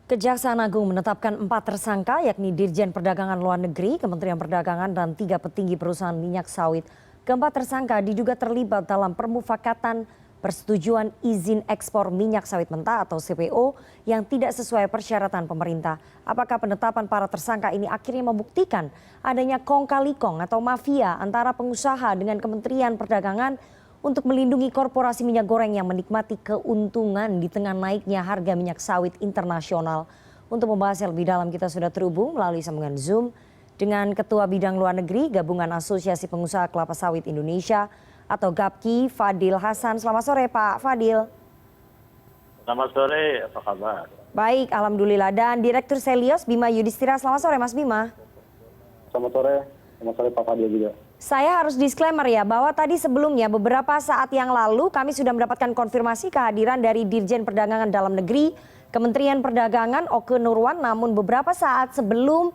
Kejaksaan Agung menetapkan 4 tersangka yakni Dirjen Perdagangan Luar Negeri, Kementerian Perdagangan, dan 3 petinggi perusahaan minyak sawit. Keempat tersangka diduga terlibat dalam permufakatan persetujuan izin ekspor minyak sawit mentah atau CPO yang tidak sesuai persyaratan pemerintah. Apakah penetapan para tersangka ini akhirnya membuktikan adanya kong kali kong atau mafia antara pengusaha dengan Kementerian Perdagangan untuk melindungi korporasi minyak goreng yang menikmati keuntungan di tengah naiknya harga minyak sawit internasional. Untuk membahas yang lebih dalam kita sudah terhubung melalui sambungan Zoom dengan Ketua Bidang Luar Negeri Gabungan Asosiasi Pengusaha Kelapa Sawit Indonesia atau GAPKI, Fadil Hasan. Selamat sore Pak Fadil. Selamat sore, apa kabar? Baik, Alhamdulillah. Dan Direktur Selios Bima Yudhistira. Selamat sore Mas Bima. Selamat sore Pak Fadil juga. Saya harus disclaimer ya bahwa tadi sebelumnya beberapa saat yang lalu kami sudah mendapatkan konfirmasi kehadiran dari Dirjen Perdagangan Dalam Negeri Kementerian Perdagangan Oke Nurwan, namun beberapa saat sebelum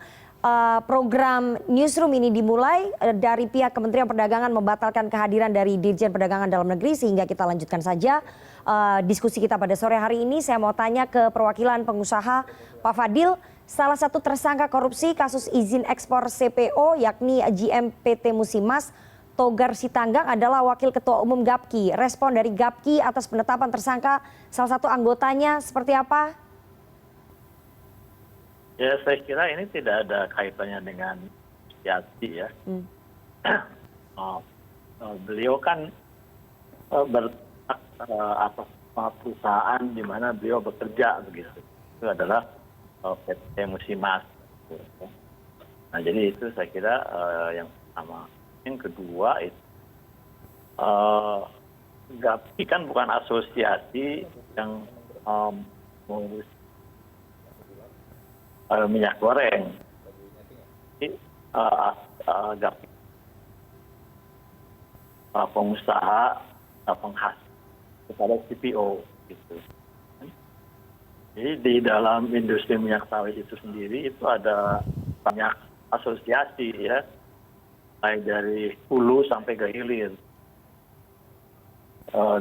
program newsroom ini dimulai dari pihak Kementerian Perdagangan membatalkan kehadiran dari Dirjen Perdagangan Dalam Negeri sehingga kita lanjutkan saja diskusi kita pada sore hari ini. Saya mau tanya ke perwakilan pengusaha Pak Fadil. Salah satu tersangka korupsi kasus izin ekspor CPO yakni GMPT Musimas, Togar Sitanggang adalah Wakil Ketua Umum GAPKI. Respon dari GAPKI atas penetapan tersangka salah satu anggotanya seperti apa? Ya, saya kira ini tidak ada kaitannya dengan Yati ya. Beliau kan berhak atas perusahaan di mana beliau bekerja begitu. Itu adalah PT Musimas. Nah, jadi itu saya kira yang pertama. Yang kedua itu GAPKI kan bukan asosiasi yang mengurus minyak goreng. Jadi GAPKI pengusaha penghasil kepada CPO gitu. Jadi di dalam industri minyak sawit itu sendiri itu ada banyak asosiasi ya, mulai dari hulu sampai ke hilir.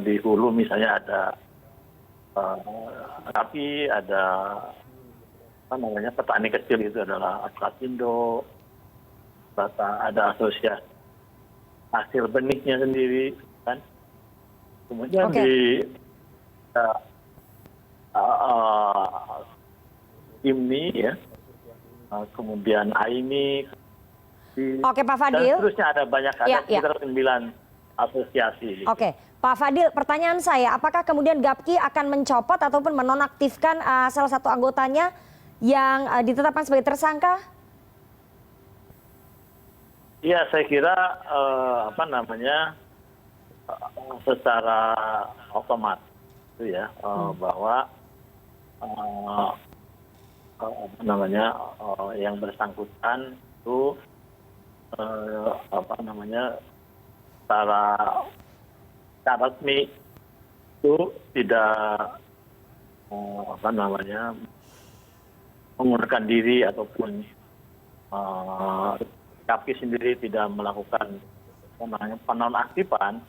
Di hulu misalnya ada tapi ada petani kecil itu adalah Aslapindo, ada asosiasi hasil benihnya sendiri kan. Kemudian di IMNI ya, kemudian AIMI, Oke Pak Fadil. dan seterusnya ada banyak, ada sekitar 9 asosiasi. Oke Pak Fadil, pertanyaan saya, apakah kemudian GAPKI akan mencopot ataupun menonaktifkan salah satu anggotanya yang ditetapkan sebagai tersangka? Iya, saya kira secara otomatis itu ya, bahwa yang bersangkutan itu secara resmi itu tidak mengundurkan diri ataupun GAPKI sendiri tidak melakukan penonaktifan,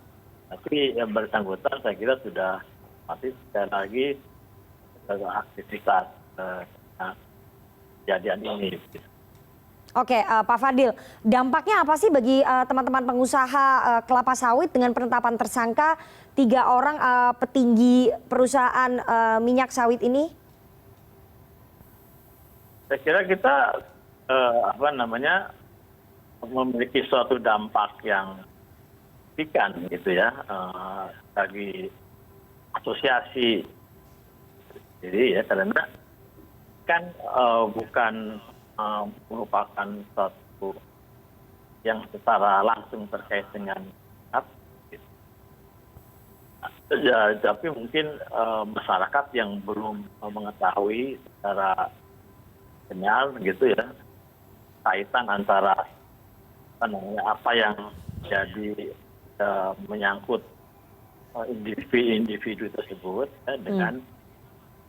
tapi yang bersangkutan saya kira sudah masih sekali lagi aktivitas kejadian ini. Oke, Pak Fadil, dampaknya apa sih bagi teman-teman pengusaha kelapa sawit dengan penetapan tersangka 3 orang petinggi perusahaan minyak sawit ini? Saya kira kita memiliki suatu dampak yang signifikan gitu ya bagi asosiasi. Jadi ya, karena kan bukan merupakan suatu yang secara langsung terkait dengan ya, tapi mungkin masyarakat yang belum mengetahui secara benar gitu ya kaitan antara apa yang jadi menyangkut individu tersebut ya, dengan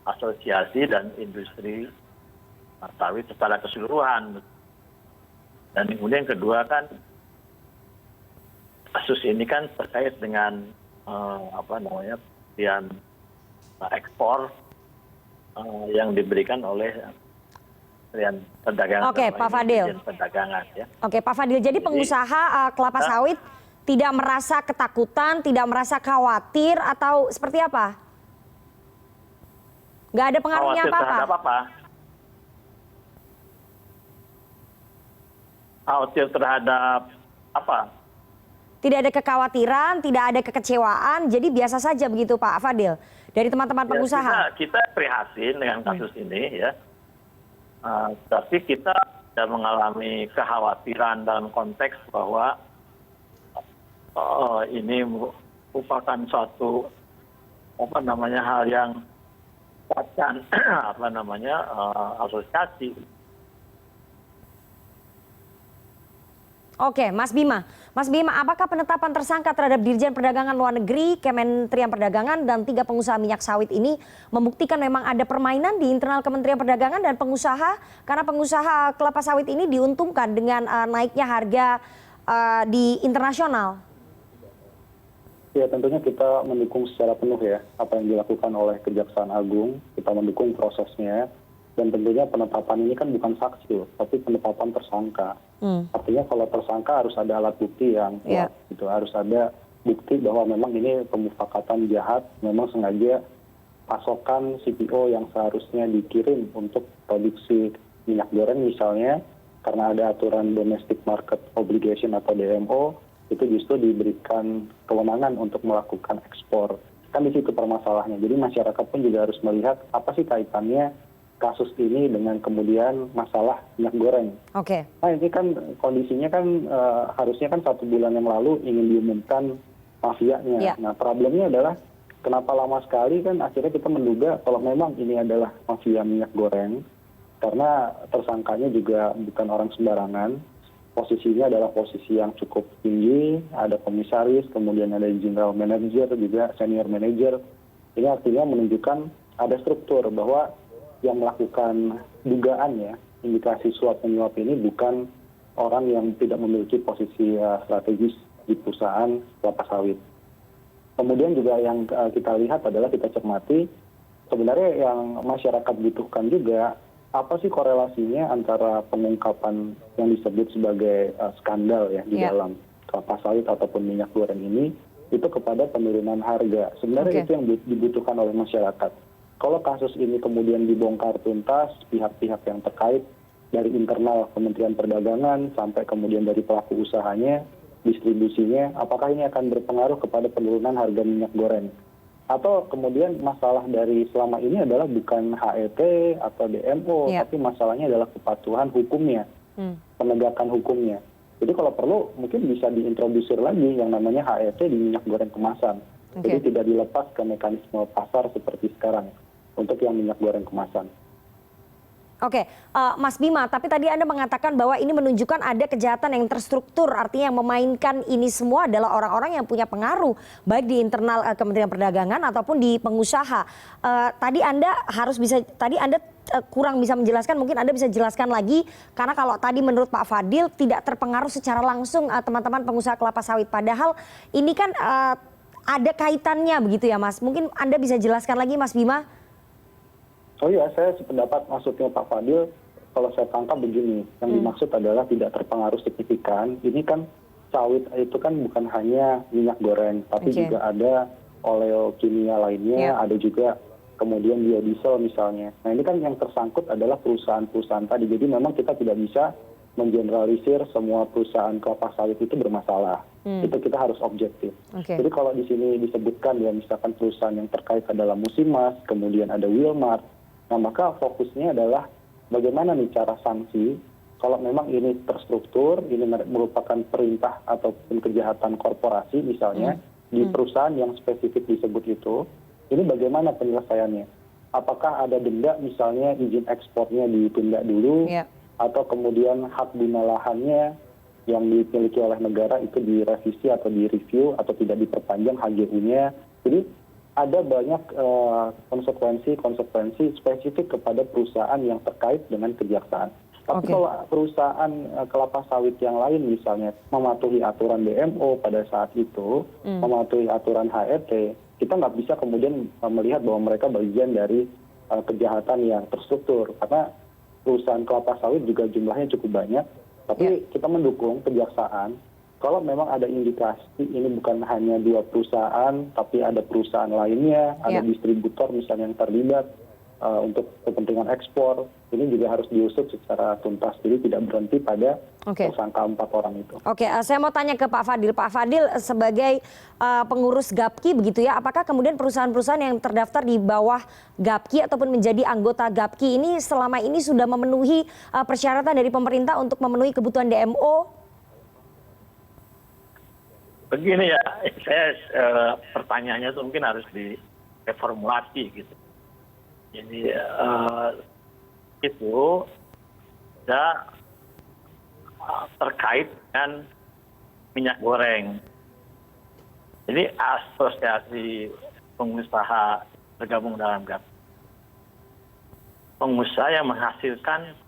asosiasi dan industri sawit secara keseluruhan. Dan kemudian kedua kan kasus ini kan terkait dengan pembelian ekspor yang diberikan oleh Kementerian Perdagangan. Oke, Pak Fadil. Dirjen Perdagangan ya. Oke, Pak Fadil. Jadi pengusaha kelapa sawit tidak merasa ketakutan, tidak merasa khawatir atau seperti apa? Nggak ada pengaruhnya Khawatir apa-apa? terhadap apa? Khawatir terhadap apa? Tidak ada kekhawatiran, tidak ada kekecewaan, jadi biasa saja begitu Pak Fadil dari teman-teman pengusaha. Kita prihatin dengan kasus ini ya. Tapi kita tidak mengalami kekhawatiran dalam konteks bahwa ini merupakan suatu hal yang akan asosiasi. Oke, Mas Bima. Mas Bima, apakah penetapan tersangka terhadap Dirjen Perdagangan Luar Negeri, Kementerian Perdagangan, dan 3 pengusaha minyak sawit ini membuktikan memang ada permainan di internal Kementerian Perdagangan dan pengusaha? Karena pengusaha kelapa sawit ini diuntungkan dengan naiknya harga di internasional. Ya, tentunya kita mendukung secara penuh ya apa yang dilakukan oleh Kejaksaan Agung. Kita mendukung prosesnya. Dan tentunya penetapan ini kan bukan saksi, tapi penetapan tersangka. Artinya kalau tersangka harus ada alat bukti yang kuat, gitu. Harus ada bukti bahwa memang ini pemufakatan jahat, memang sengaja pasokan CPO yang seharusnya dikirim untuk produksi minyak goreng misalnya, karena ada aturan domestic market obligation atau DMO, itu justru diberikan kewenangan untuk melakukan ekspor. Kan di situ permasalahannya. Jadi masyarakat pun juga harus melihat apa sih kaitannya kasus ini dengan kemudian masalah minyak goreng. Oke. Nah ini kan kondisinya kan harusnya kan 1 bulan yang lalu ingin diumumkan mafianya. Ya. Nah problemnya adalah kenapa lama sekali kan akhirnya kita menduga kalau memang ini adalah mafia minyak goreng. Karena tersangkanya juga bukan orang sembarangan. Posisinya adalah posisi yang cukup tinggi. Ada komisaris, kemudian ada general manager, juga senior manager. Ini artinya menunjukkan ada struktur bahwa yang melakukan dugaan ya, indikasi suap menyuap ini bukan orang yang tidak memiliki posisi strategis di perusahaan kelapa sawit. Kemudian juga yang kita lihat adalah kita cermati, sebenarnya yang masyarakat butuhkan juga, apa sih korelasinya antara pengungkapan yang disebut sebagai skandal ya di dalam kelapa sawit ataupun minyak goreng ini, itu kepada penurunan harga. Sebenarnya itu yang dibutuhkan oleh masyarakat. Kalau kasus ini kemudian dibongkar tuntas, pihak-pihak yang terkait dari internal Kementerian Perdagangan sampai kemudian dari pelaku usahanya, distribusinya, apakah ini akan berpengaruh kepada penurunan harga minyak goreng? Atau kemudian masalah dari selama ini adalah bukan HET atau DMO, tapi masalahnya adalah kepatuhan hukumnya, penegakan hukumnya. Jadi kalau perlu mungkin bisa diintrodusir lagi yang namanya HET di minyak goreng kemasan. Jadi tidak dilepas ke mekanisme pasar seperti sekarang untuk yang minyak goreng kemasan. Oke, Mas Bima, tapi tadi Anda mengatakan bahwa ini menunjukkan ada kejahatan yang terstruktur, artinya yang memainkan ini semua adalah orang-orang yang punya pengaruh, baik di internal Kementerian Perdagangan ataupun di pengusaha. Tadi Anda kurang bisa menjelaskan, mungkin Anda bisa jelaskan lagi, karena kalau tadi menurut Pak Fadil tidak terpengaruh secara langsung teman-teman pengusaha kelapa sawit, padahal ini kan ada kaitannya begitu ya Mas. Mungkin Anda bisa jelaskan lagi Mas Bima? Oh iya, saya sependapat maksudnya Pak Fadil, kalau saya tangkap begini, yang dimaksud adalah tidak terpengaruh signifikan. Ini kan sawit itu kan bukan hanya minyak goreng, tapi juga ada oleo kimia lainnya, ada juga kemudian biodiesel misalnya. Nah ini kan yang tersangkut adalah perusahaan-perusahaan tadi. Jadi memang kita tidak bisa mengeneralisir semua perusahaan kelapa sawit itu bermasalah. Itu kita harus objektif. Jadi kalau di sini disebutkan ya misalkan perusahaan yang terkait adalah Musimas, kemudian ada Wilmar, nah maka fokusnya adalah bagaimana nih cara sanksi kalau memang ini terstruktur, ini merupakan perintah ataupun kejahatan korporasi misalnya di perusahaan yang spesifik disebut itu, ini bagaimana penyelesaiannya? Apakah ada denda misalnya izin ekspornya ditunda dulu, atau kemudian hak guna lahannya yang dimiliki oleh negara itu direvisi atau direview atau tidak diperpanjang HGU-nya. Jadi ada banyak konsekuensi spesifik kepada perusahaan yang terkait dengan kejaksaan. Tapi kalau perusahaan kelapa sawit yang lain misalnya mematuhi aturan DMO pada saat itu, mematuhi aturan HET, kita nggak bisa kemudian melihat bahwa mereka bagian dari kejahatan yang terstruktur. Karena perusahaan kelapa sawit juga jumlahnya cukup banyak, tapi kita mendukung kejaksaan kalau memang ada indikasi ini bukan hanya 2 perusahaan, tapi ada perusahaan lainnya, ada distributor misalnya yang terlibat untuk kepentingan ekspor, ini juga harus diusut secara tuntas. Jadi tidak berhenti pada tersangka 4 orang itu. Oke, saya mau tanya ke Pak Fadil. Pak Fadil sebagai pengurus GAPKI begitu ya, apakah kemudian perusahaan-perusahaan yang terdaftar di bawah GAPKI ataupun menjadi anggota GAPKI ini selama ini sudah memenuhi persyaratan dari pemerintah untuk memenuhi kebutuhan DMO? Begini ya, saya pertanyaannya itu mungkin harus direformulasi gitu. Jadi itu sudah terkait dengan minyak goreng. Jadi asosiasi pengusaha tergabung dalam GAP, pengusaha yang menghasilkan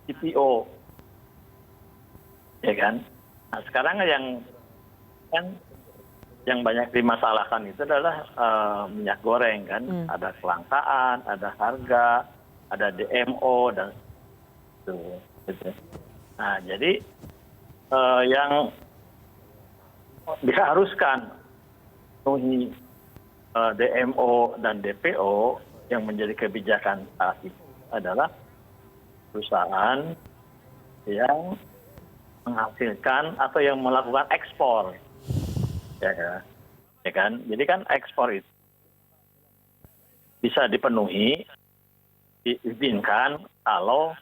CPO, ya kan? Nah sekarang yang banyak dimasalahkan itu adalah minyak goreng kan, ada kelangkaan, ada harga, ada DMO dan itu. Nah jadi yang diharuskan memenuhi DMO dan DPO yang menjadi kebijakan saat itu adalah perusahaan yang menghasilkan atau yang melakukan ekspor. Ya kan? Jadi kan ekspor itu bisa dipenuhi, diizinkan kalau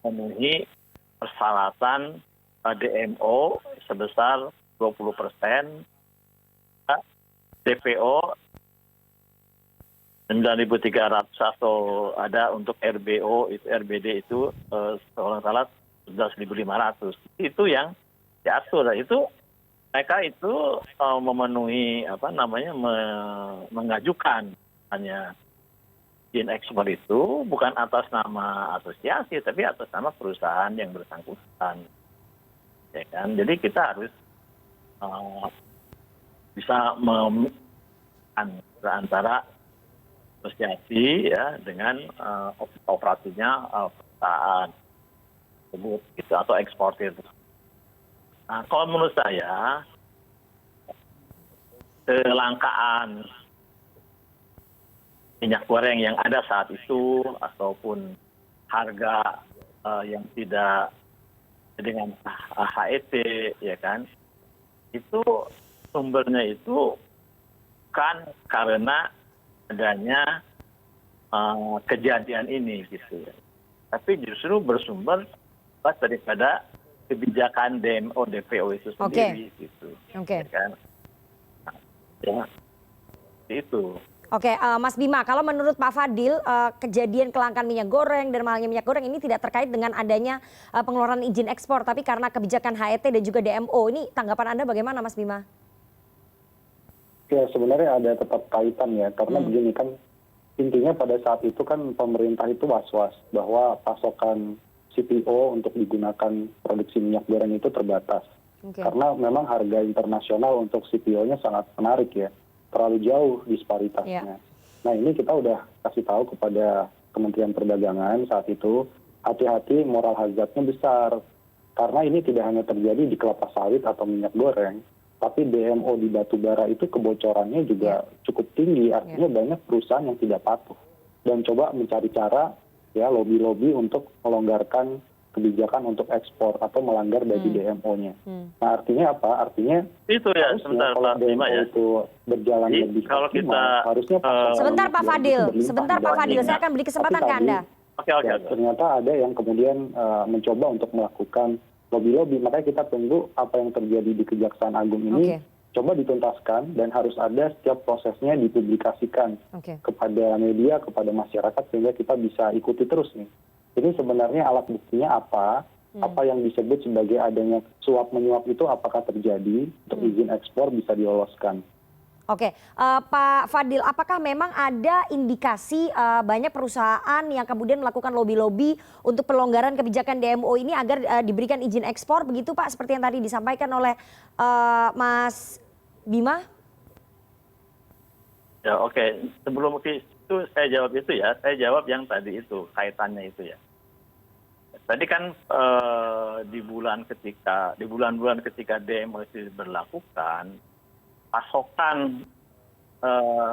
memenuhi persyaratan DMO sebesar 20%, DPO 9.300 atau ada untuk RBO itu RBD itu kalau nggak salah 11.500. Itu yang diatur. Itu mereka itu memenuhi mengajukan hanya izin ekspor itu bukan atas nama asosiasi tapi atas nama perusahaan yang bersangkutan, ya kan? Jadi kita harus bisa memilah antara asosiasi ya dengan operasinya perusahaan tersebut gitu atau eksportir. Nah, kalau menurut saya kelangkaan minyak goreng yang ada saat itu ataupun harga yang tidak dengan HET ya kan, itu sumbernya itu bukan karena adanya kejadian ini gitu ya, tapi justru bersumber daripada kebijakan DMO DPO itu sendiri gitu. Ya kan? Nah, ya, itu. Oke, Mas Bima, kalau menurut Pak Fadil, kejadian kelangkaan minyak goreng dan mahalnya minyak goreng ini tidak terkait dengan adanya pengeluaran izin ekspor, tapi karena kebijakan HET dan juga DMO. Ini tanggapan Anda bagaimana, Mas Bima? Ya, sebenarnya ada tetap kaitan ya, karena begini kan, intinya pada saat itu kan pemerintah itu was-was bahwa pasokan CPO untuk digunakan produksi minyak goreng itu terbatas. Karena memang harga internasional untuk CPO-nya sangat menarik ya. Terlalu jauh disparitasnya. Nah ini kita udah kasih tahu kepada Kementerian Perdagangan saat itu, hati-hati moral hazardnya besar. Karena ini tidak hanya terjadi di kelapa sawit atau minyak goreng, tapi DMO di batu bara itu kebocorannya juga cukup tinggi. Artinya banyak perusahaan yang tidak patuh. Dan coba mencari cara ya lobby-lobby untuk melonggarkan kebijakan untuk ekspor atau melanggar dari DMO-nya. Nah artinya apa? Artinya itu ya sebentar Pak Bima ya. Itu berjalan lebih kalau optimal, harusnya sebentar Pak Fadil, saya akan beri kesempatan ke Anda. Oke. Ternyata ada yang kemudian mencoba untuk melakukan lobby-lobby, makanya kita tunggu apa yang terjadi di Kejaksaan Agung ini. Coba dituntaskan dan harus ada setiap prosesnya dipublikasikan kepada media, kepada masyarakat sehingga kita bisa ikuti terus nih. Ini sebenarnya alat buktinya apa yang disebut sebagai adanya suap menyuap itu apakah terjadi untuk izin ekspor bisa diloloskan. Oke, Pak Fadil, apakah memang ada indikasi banyak perusahaan yang kemudian melakukan lobby-lobby untuk pelonggaran kebijakan DMO ini agar diberikan izin ekspor begitu Pak, seperti yang tadi disampaikan oleh Mas Bima? Ya oke, sebelum ke itu saya jawab itu ya, saya jawab yang tadi itu, kaitannya itu ya. Tadi kan di bulan-bulan ketika DMO itu diberlakukan, pasokan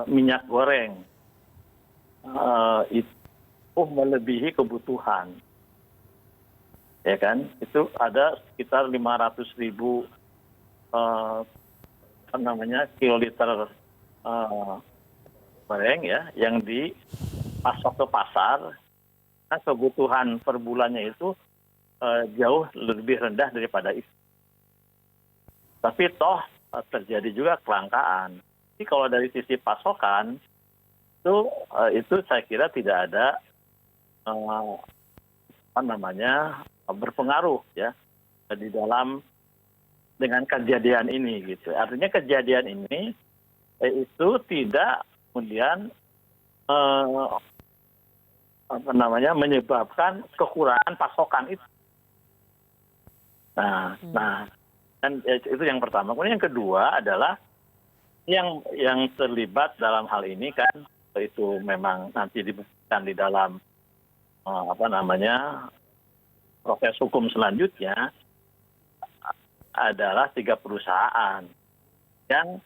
minyak goreng itu melebihi kebutuhan. Ya kan? Itu ada sekitar 500.000 kiloliter goreng ya yang dipasok ke pasar. Nah, kebutuhan per bulannya itu jauh lebih rendah daripada itu. Tapi toh terjadi juga kelangkaan. Jadi kalau dari sisi pasokan itu saya kira tidak ada berpengaruh ya di dalam dengan kejadian ini gitu. Artinya kejadian ini itu tidak kemudian menyebabkan kekurangan pasokan itu. Nah, dan itu yang pertama. Kemudian yang kedua adalah yang terlibat dalam hal ini kan itu memang nanti dibuktikan di dalam proses hukum selanjutnya adalah 3 perusahaan yang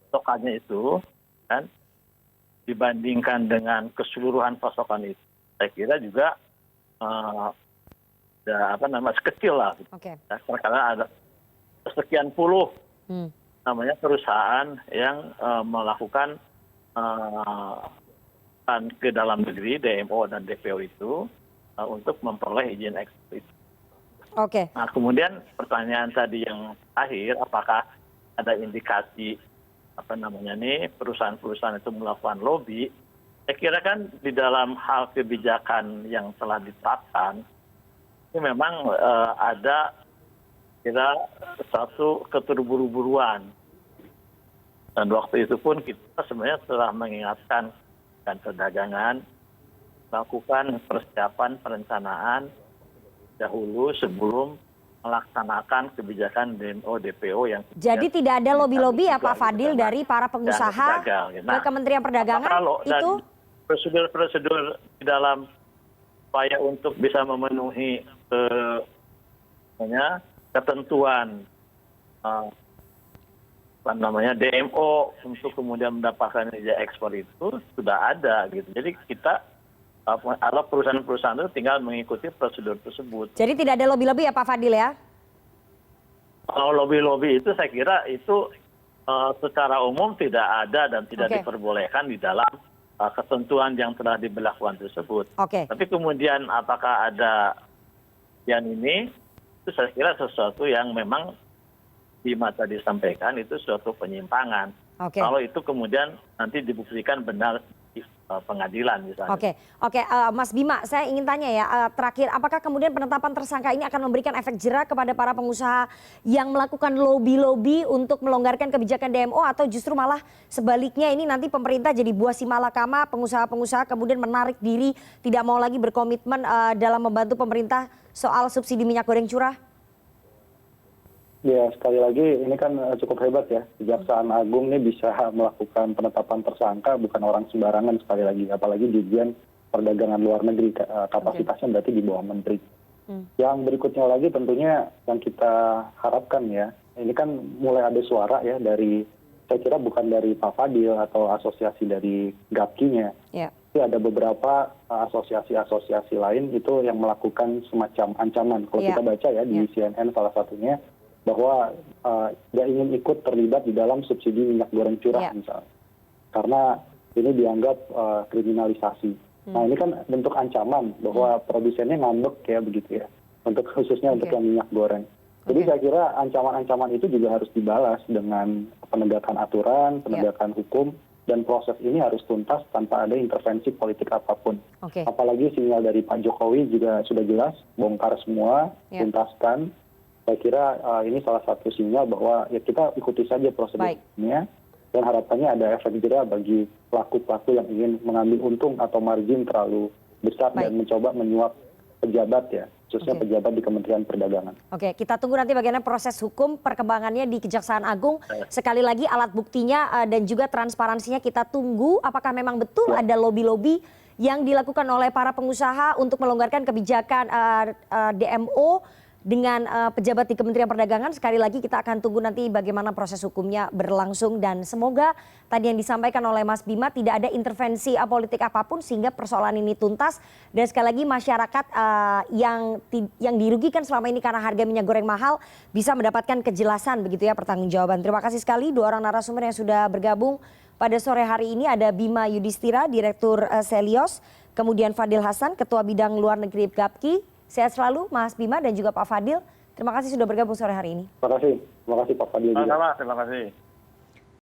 pasokannya itu kan dibandingkan dengan keseluruhan pasokan itu, saya kira juga sekecil lah. Oke. Karena ada sekian puluh perusahaan yang melakukan ke dalam negeri DMO dan DPO itu untuk memperoleh izin ekspor itu. Oke. Nah, kemudian pertanyaan tadi yang akhir, apakah ada indikasi perusahaan-perusahaan itu melakukan lobby? Saya kira kan di dalam hal kebijakan yang telah ditetapkan, ini memang ada kira satu keterburu-buruan. Dan waktu itu pun kita sebenarnya telah mengingatkan dan perdagangan melakukan persiapan perencanaan dahulu sebelum melaksanakan kebijakan DMO DPO yang jadi tidak ada lobby-lobby ya Pak Fadil dari para pengusaha ke Kementerian Perdagangan itu? Prosedur di dalam upaya untuk bisa memenuhi ketentuan DMO untuk kemudian mendapatkan izin ekspor itu sudah ada gitu. Jadi kita perusahaan-perusahaan itu tinggal mengikuti prosedur tersebut. Jadi tidak ada lobby-lobby ya Pak Fadil ya? Kalau lobby-lobby itu saya kira itu secara umum tidak ada dan tidak diperbolehkan di dalam ketentuan yang telah diberlakukan tersebut. Tapi kemudian apakah ada yang ini, itu saya kira sesuatu yang memang di mata disampaikan itu suatu penyimpangan. Kalau itu kemudian nanti dibuktikan benar di pengadilan misalnya. Oke, Mas Bima, saya ingin tanya ya, terakhir, apakah kemudian penetapan tersangka ini akan memberikan efek jera kepada para pengusaha yang melakukan lobby-lobby untuk melonggarkan kebijakan DMO, atau justru malah sebaliknya ini nanti pemerintah jadi buah si malakama, pengusaha-pengusaha kemudian menarik diri, tidak mau lagi berkomitmen dalam membantu pemerintah soal subsidi minyak goreng curah? Ya, sekali lagi ini kan cukup hebat ya. Kejaksaan Agung ini bisa melakukan penetapan tersangka, bukan orang sembarangan sekali lagi. Apalagi Dirjen Perdagangan Luar Negeri, kapasitasnya berarti di bawah menteri. Yang berikutnya lagi tentunya yang kita harapkan ya, ini kan mulai ada suara ya dari, saya kira bukan dari Pak Fadil atau asosiasi dari GAPKI-nya. Tapi ada beberapa asosiasi-asosiasi lain itu yang melakukan semacam ancaman. Kalau kita baca ya di CNN salah satunya, bahwa tidak ingin ikut terlibat di dalam subsidi minyak goreng curah misalnya. Karena ini dianggap kriminalisasi. Nah, ini kan bentuk ancaman bahwa produsennya ngambek ya begitu ya. Khususnya untuk yang minyak goreng. Jadi saya kira ancaman-ancaman itu juga harus dibalas dengan penegakan aturan, penegakan hukum, dan proses ini harus tuntas tanpa ada intervensi politik apapun. Apalagi sinyal dari Pak Jokowi juga sudah jelas, bongkar semua, tuntaskan. Saya kira ini salah satu sinyal bahwa ya kita ikuti saja prosedurnya, dan harapannya ada efek jera bagi pelaku-pelaku yang ingin mengambil untung atau margin terlalu besar dan mencoba menyuap pejabat ya. khususnya Oke. pejabat di Kementerian Perdagangan. Oke, kita tunggu nanti bagaimana proses hukum perkembangannya di Kejaksaan Agung. Sekali lagi alat buktinya dan juga transparansinya kita tunggu. Apakah memang betul ada lobby-lobby yang dilakukan oleh para pengusaha untuk melonggarkan kebijakan DMO dengan pejabat di Kementerian Perdagangan? Sekali lagi kita akan tunggu nanti bagaimana proses hukumnya berlangsung dan semoga tadi yang disampaikan oleh Mas Bima tidak ada intervensi politik apapun sehingga persoalan ini tuntas dan sekali lagi masyarakat yang dirugikan selama ini karena harga minyak goreng mahal bisa mendapatkan kejelasan begitu ya, pertanggungjawaban. Terima kasih sekali dua orang narasumber yang sudah bergabung pada sore hari ini. Ada Bima Yudhistira, Direktur Selios, kemudian Fadil Hasan, Ketua Bidang Luar Negeri Gapki. Sehat selalu Mas Bima dan juga Pak Fadil. Terima kasih sudah bergabung sore hari ini. Terima kasih Pak Fadil juga. Terima kasih.